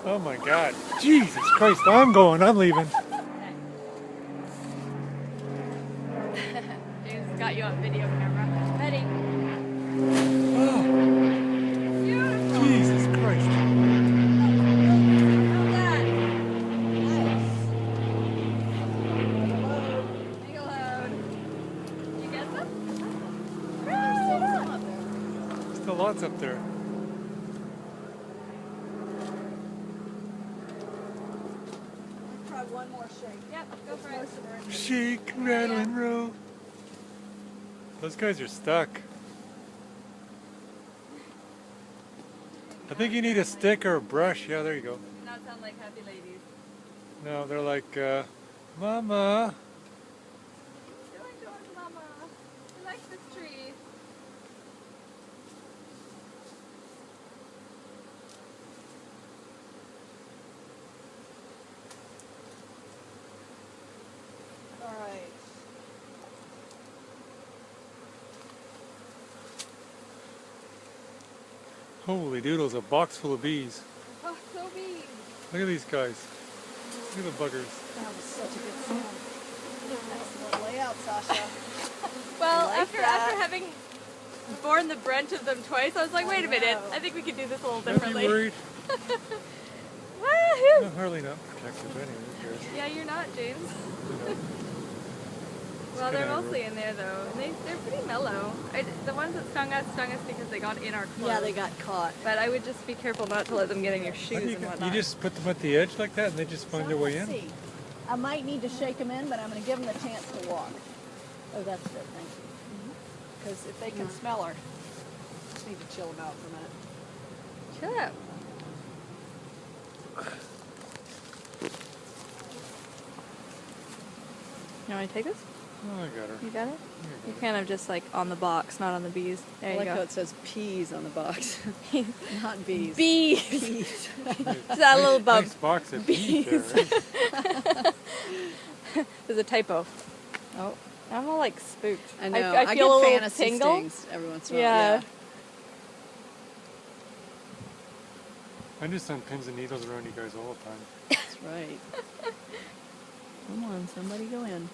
Oh my God. Jesus Christ, I'm leaving. James got you on video camera. Ready? Oh, Jesus Christ. How's that? Big load. Did you get some? Still lots up there. Try one more shake. Yep, go for it. Shake, rattle, and roll. Those guys are stuck. I think you need a stick or a brush. Yeah, there you go. Do not sound like happy ladies. No, they're like, Mama. You're like doing mama. You like this tree. All right. Holy doodles, a box full of bees. Oh, so big. Look at these guys. Look at the buggers. That was such a good sound. Excellent layout, Sasha. Well, I like after having borne the brunt of them twice, I was like, wait a minute, know. I think we could do this a little Don't be differently. worried. Woohoo! I'm hardly not protected anyway. Who cares? Yeah, you're not, James. You know. Well, they're kinda mostly in there though, and they're pretty mellow. The ones that stung us because they got in our clothes. Yeah, they got caught. But I would just be careful not to let them get in your How shoes do you, and you whatnot. just put them at the edge like that and they just find their way in? Let's see. I might need to shake them in, but I'm going to give them the chance to walk. Oh, that's good. Thank you. Because if they can smell her, just need to chill them out for a minute. Chill out. You want me to take this? Oh, I got her. You got it? You're kind of just like on the box, not on the bees. There I you like go. how it says peas on the box. Not bees. Bees! Peas. Is that a little bump? Nice box of bees there. Right? There's a typo. Oh, I'm all like spooked. I know. I get feel a little fantasy tingle. stings every once in a while. Yeah. I'm just on pins and needles around you guys all the time. That's right. Come on, somebody go in.